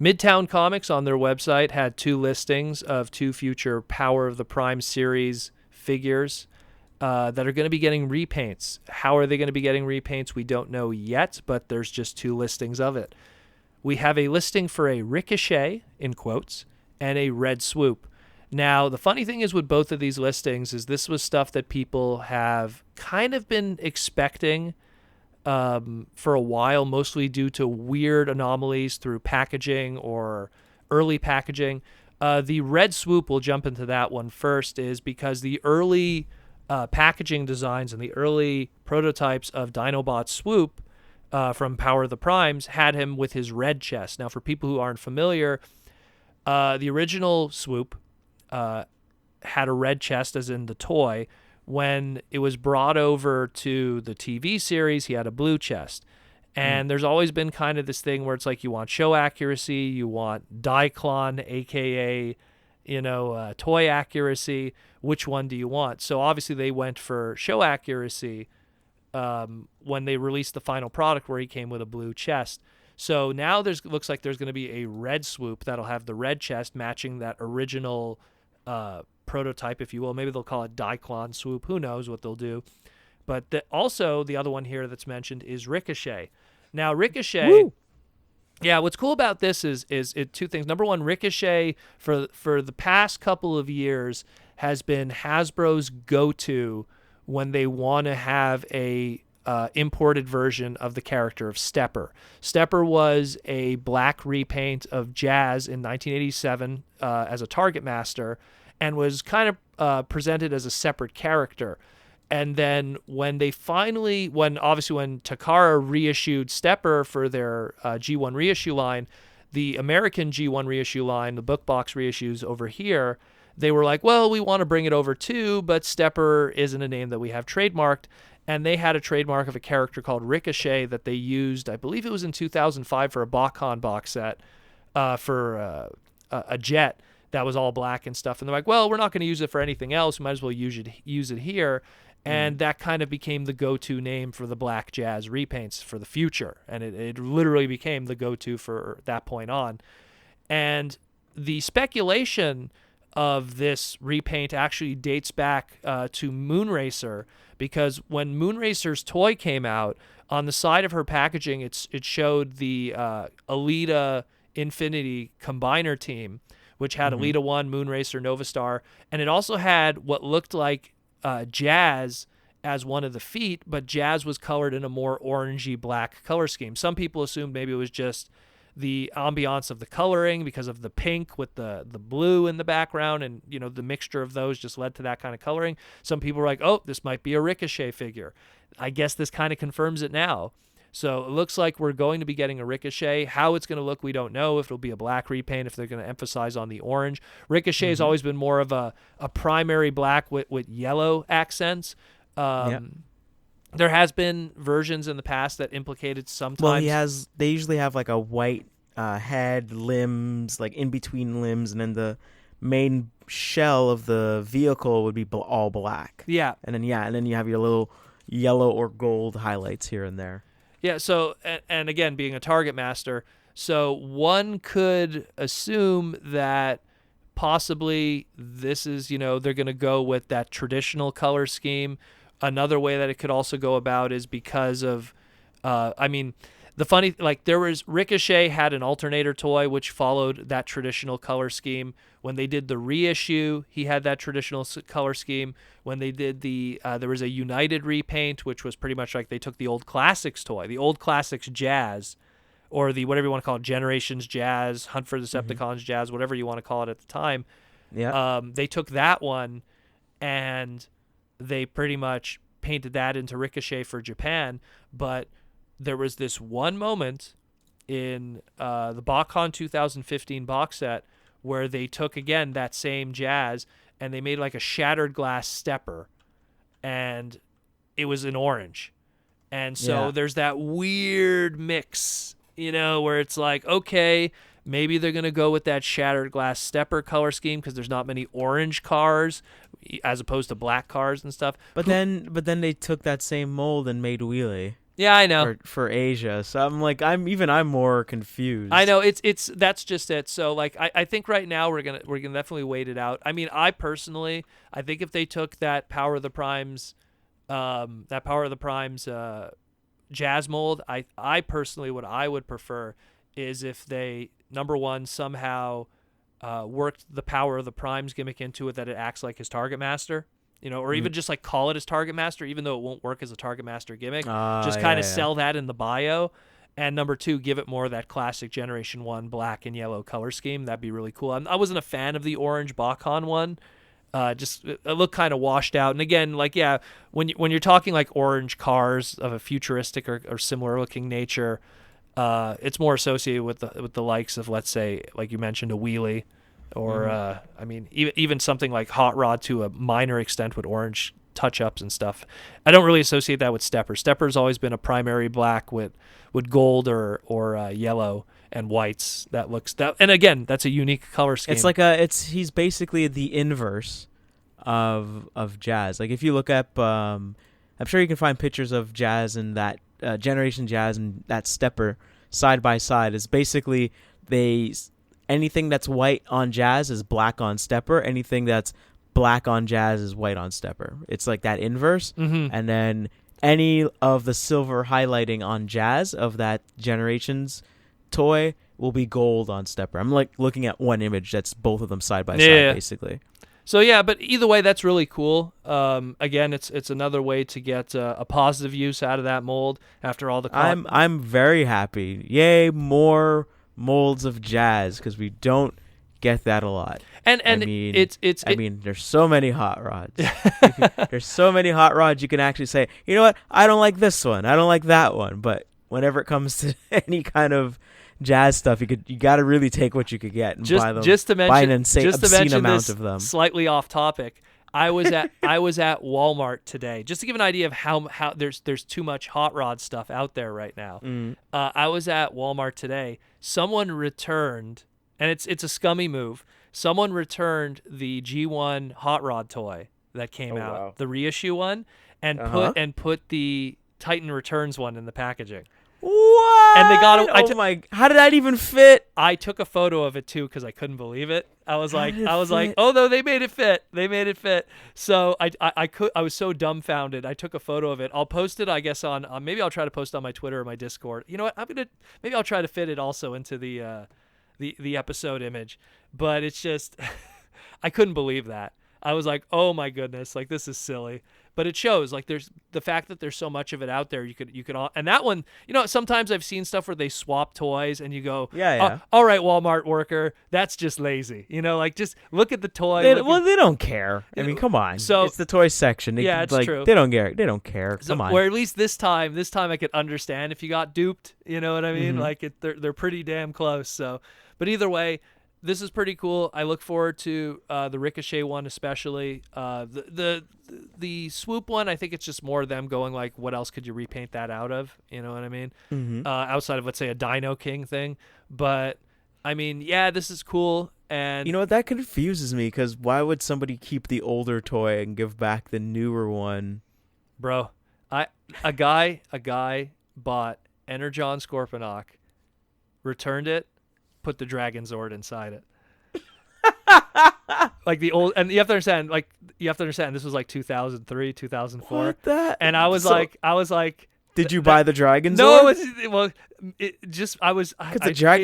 Midtown Comics on their website had 2 listings of 2 future Power of the Prime series figures that are going to be getting repaints. How are they going to be getting repaints? We don't know yet, but there's just 2 listings of it. We have a listing for a Ricochet, in quotes, and a Red Swoop. Now, the funny thing is with both of these listings is this was stuff that people have kind of been expecting for a while, mostly due to weird anomalies through packaging or early packaging. The Red Swoop, we'll jump into that one first, is because the early packaging designs and the early prototypes of Dinobot Swoop from Power of the Primes had him with his red chest. Now, for people who aren't familiar, the original Swoop had a red chest, as in the toy. When it was brought over to the TV series, he had a blue chest. And there's always been kind of this thing where it's like you want show accuracy, you want Diclon, aka, toy accuracy. Which one do you want? So obviously they went for show accuracy when they released the final product where he came with a blue chest. So now looks like there's going to be a Red Swoop that'll have the red chest matching that original prototype, if you will. Maybe they'll call it Diclon Swoop. Who knows what they'll do. But also, the other one here that's mentioned is Ricochet. Now, Ricochet... Woo! Yeah, what's cool about this is 2 things. Number one, Ricochet, for the past couple of years, has been Hasbro's go-to when they want to have a imported version of the character of Stepper. Stepper was a black repaint of Jazz in 1987 as a Targetmaster, and was kind of presented as a separate character. And then when Takara reissued Stepper for their G1 reissue line, the American G1 reissue line, the book box reissues over here, they were like, well, we want to bring it over too, but Stepper isn't a name that we have trademarked. And they had a trademark of a character called Ricochet that they used, I believe it was in 2005 for a BotCon box set for a jet that was all black and stuff. And they're like, well, we're not going to use it for anything else. We might as well use it here. And that kind of became the go-to name for the Black Jazz repaints for the future. And it literally became the go-to for that point on. And the speculation of this repaint actually dates back to Moonracer, because when Moonracer's toy came out, on the side of her packaging, it showed the Alita Infinity Combiner team, which had Alita 1, Moonracer, Novastar, and it also had what looked like Jazz as one of the feet, but Jazz was colored in a more orangey black color scheme. Some people assumed maybe it was just the ambiance of the coloring because of the pink with the blue in the background, and the mixture of those just led to that kind of coloring. Some people were like, oh, this might be a Ricochet figure. I guess this kind of confirms it now. So it looks like we're going to be getting a Ricochet. How it's going to look, we don't know. If it'll be a black repaint, if they're going to emphasize on the orange. Ricochet has always been more of a primary black with yellow accents. There has been versions in the past that implicated sometimes. Well, they usually have like a white head, limbs, like in between limbs, and then the main shell of the vehicle would be all black. Yeah. And then you have your little yellow or gold highlights here and there. Yeah, so, and again, being a Targetmaster, so one could assume that possibly this is, they're going to go with that traditional color scheme. Another way that it could also go about is because of, the funny, there was, Ricochet had an alternator toy which followed that traditional color scheme. When they did the reissue, he had that traditional color scheme. When they did there was a United repaint, which was pretty much like they took the old Classics toy, the old Classics Jazz, or the whatever you want to call it, Generations Jazz, Hunt for the Decepticons Jazz, whatever you want to call it at the time. Yeah. They took that one and they pretty much painted that into Ricochet for Japan, but there was this one moment in the BotCon 2015 box set where they took, again, that same Jazz, and they made like a shattered glass Stepper, and it was in orange. And so there's that weird mix, where it's like, okay, maybe they're going to go with that shattered glass Stepper color scheme because there's not many orange cars as opposed to black cars and stuff. But then they took that same mold and made Wheelie. Yeah, I know. for Asia. So I'm more confused. I know it's that's just it. So like I think right now we're gonna definitely wait it out. I mean, I personally I think if they took that Power of the Primes jazz mold, I personally what I would prefer is if they number one somehow worked the Power of the Primes gimmick into it, that it acts like his Target Master. Or even just like call it his Target Master, even though it won't work as a Target Master gimmick. Just kind of sell that in the bio. And number two, give it more of that classic Generation 1 black and yellow color scheme. That'd be really cool. I wasn't a fan of the orange Bakan one. Just it looked kind of washed out. And again, like, yeah, when you're talking like orange cars of a futuristic or similar looking nature, it's more associated with the likes of, let's say, like you mentioned, a wheelie. Or, I mean, even something like Hot Rod to a minor extent with orange touch-ups and stuff. I don't really associate that with Stepper. Stepper's always been a primary black with gold or yellow and whites. And again, that's a unique color scheme. He's basically the inverse of Jazz. Like if you look up, I'm sure you can find pictures of Jazz and that Generation Jazz and that Stepper side by side. Is basically anything that's white on Jazz is black on Stepper. Anything that's black on Jazz is white on Stepper. It's like that inverse. Mm-hmm. And then any of the silver highlighting on Jazz of that Generations toy will be gold on Stepper. I'm like looking at one image that's both of them side by side, basically. So yeah, but either way, that's really cool. Again, it's another way to get a positive use out of that mold after all the. I'm very happy. Yay, more molds of Jazz, because we don't get that a lot. And I mean, there's so many hot rods. There's so many hot rods you can actually say, you know what, I don't like this one, I don't like that one. But whenever it comes to any kind of Jazz stuff, you got to really take what you could get and buy them. Buy an obscene amount of them. Slightly off topic. I was at Walmart today, just to give an idea of how there's too much hot rod stuff out there right now. I was at Walmart today. Someone returned, and it's a scummy move. Someone returned the G1 hot rod toy that came out, wow. the reissue one, and put the Titan Returns one in the packaging. What? And they got it. How did that even fit? I took a photo of it too because I couldn't believe it. I was like, oh no, they made it fit. They made it fit. So I was so dumbfounded. I took a photo of it. I'll post it, I guess, on maybe I'll try to post on my Twitter or my Discord. You know what? Maybe I'll try to fit it also into the episode image. But it's just I couldn't believe that. I was like, oh my goodness, like this is silly. But it shows, like, there's the fact that there's so much of it out there. You could and that one, sometimes I've seen stuff where they swap toys and you go, yeah. All right, Walmart worker, that's just lazy. Like, just look at the toy. They don't care. I mean, come on. So it's the toy section. It's true. They don't care. They don't care. Come on. Or at least this time I could understand if you got duped. You know what I mean? Like they're pretty damn close. So, but either way, this is pretty cool. I look forward to the Ricochet one, especially the Swoop one. I think it's just more them going like, what else could you repaint that out of? You know what I mean? Outside of, let's say, a Dino King thing. But I mean, yeah, this is cool. And you know what, that confuses me, because why would somebody keep the older toy and give back the newer one? Bro, a guy bought Energon Scorponok, returned it, put the Dragon Zord inside it. Like the old, and you have to understand, this was like 2003, 2004. What the? And I was like, did you buy the Dragon Zord? No,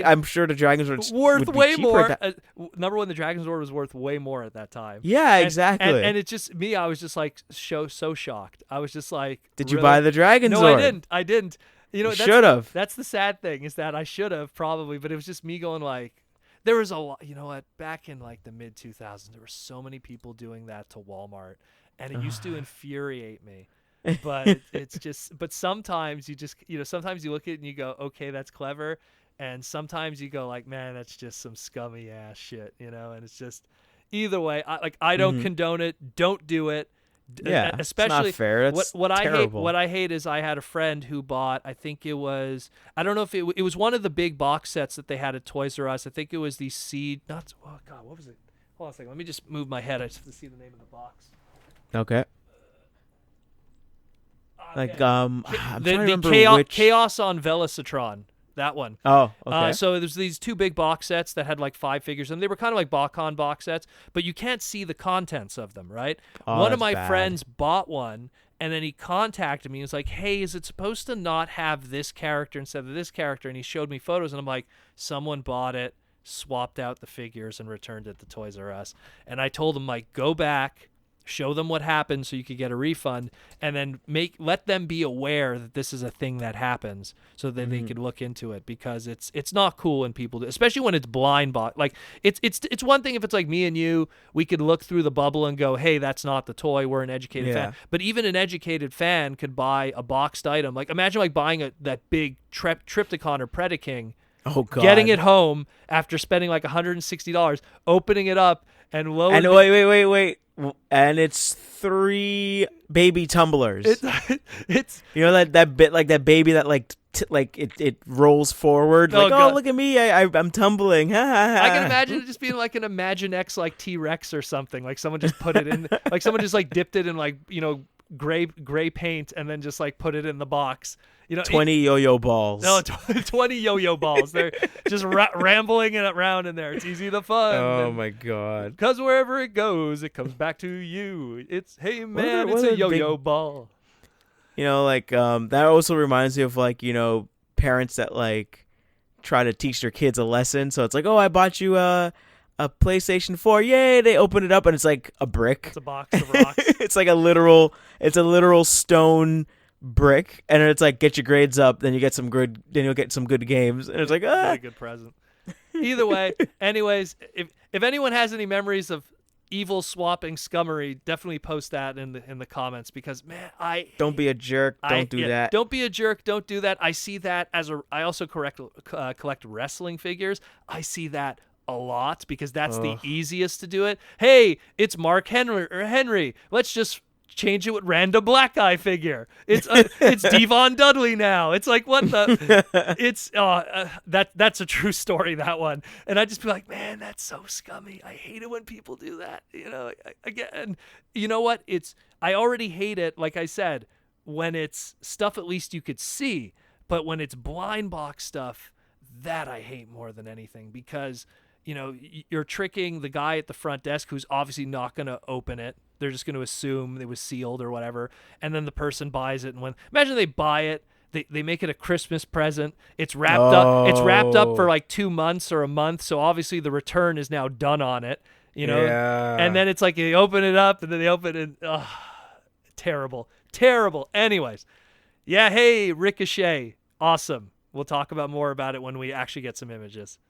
I'm sure the Dragon Zord worth would be way more. That. Number one, the Dragon Zord was worth way more at that time. Yeah, exactly. And it's just me. I was just like so shocked. I was just like, did you buy the Dragon Zord? No, I didn't. You should have. That's the sad thing, is that I should have probably, but it was just me going like, there was a lot, you know what, back in like the mid 2000s, there were so many people doing that to Walmart, and it used to infuriate me. But it's just, but sometimes you just, sometimes you look at it and you go, okay, that's clever. And sometimes you go like, man, that's just some scummy ass shit, and it's just, either way, I don't condone it. Don't do it. Yeah, especially it's not fair. That's terrible. What I hate is I had a friend who bought, I think it was, I don't know if it was one of the big box sets that they had at Toys R Us. I think it was the Seed. Oh God, what was it? Hold on a second. Let me just move my head. I just have to see the name of the box. Okay. Like I'm trying to remember which. Chaos on Velocitron. That one. Oh, okay. So there's these 2 big box sets that had like 5 figures, and they were kind of like BotCon box sets, but you can't see the contents of them, right? Oh, One of that's my bad. friends bought one, and then he contacted me. He was like, hey, is it supposed to not have this character instead of this character? And he showed me photos, and I'm like, someone bought it, swapped out the figures, and returned it to Toys R Us. And I told him, like, go back, show them what happened so you could get a refund, and then let them be aware that this is a thing that happens so that they could look into it, because it's not cool when people do, especially when it's blind box. Like it's one thing if it's like me and you, we could look through the bubble and go, hey, that's not the toy, we're an educated fan. But even an educated fan could buy a boxed item. Like imagine like buying that big Triptychon or Predaking, Oh God. getting it home after spending like $160, opening it up, and lo And wait. And it's 3 baby tumblers. It's you know that bit, like that baby that it rolls forward. Oh, like, God. oh, look at me, I'm tumbling. I can imagine it just being like an Imagine X like T-Rex or something. Like someone just put it in, like someone just like dipped it in like, you know, gray paint and then just like put it in the box. You know, 20 yo-yo balls. No, 20 yo-yo balls. They're just rambling it around in there. It's easy to fun. Oh my God. Because wherever it goes, it comes back to you. It's, hey man, What it's are a yo-yo ball. You know, like that also reminds me of like, you know, parents that like try to teach their kids a lesson. So it's like, oh, I bought you a PlayStation 4. Yay! They open it up and it's like a brick. It's a box of rocks. It's like a literal stone brick, and it's like, get your grades up, then you'll get some good games, and it's like, a good present. Either way, anyways, if anyone has any memories of evil swapping scummery, definitely post that in the comments, because man, don't be a jerk. Don't do that. Don't be a jerk. Don't do that. I see that I also collect wrestling figures. I see that a lot because that's the easiest to do it. Hey, it's Mark Henry. Let's just change it with random black guy figure. It's Devon Dudley now. It's like, what the? It's that's a true story, that one. And I just be like, man, that's so scummy. I hate it when people do that. You know, again, you know what? I already hate it. Like I said, when it's stuff at least you could see, but when it's blind box stuff, that I hate more than anything, because you know, you're tricking the guy at the front desk who's obviously not going to open it. They're just going to assume it was sealed or whatever. And then the person buys it. And imagine they buy it, they make it a Christmas present. It's wrapped up. It's wrapped up for like 2 months or a month. So obviously the return is now done on it, you know? Yeah. And then it's like they open it up and then they open it. Terrible. Anyways. Yeah. Hey, Ricochet. Awesome. We'll talk more about it when we actually get some images.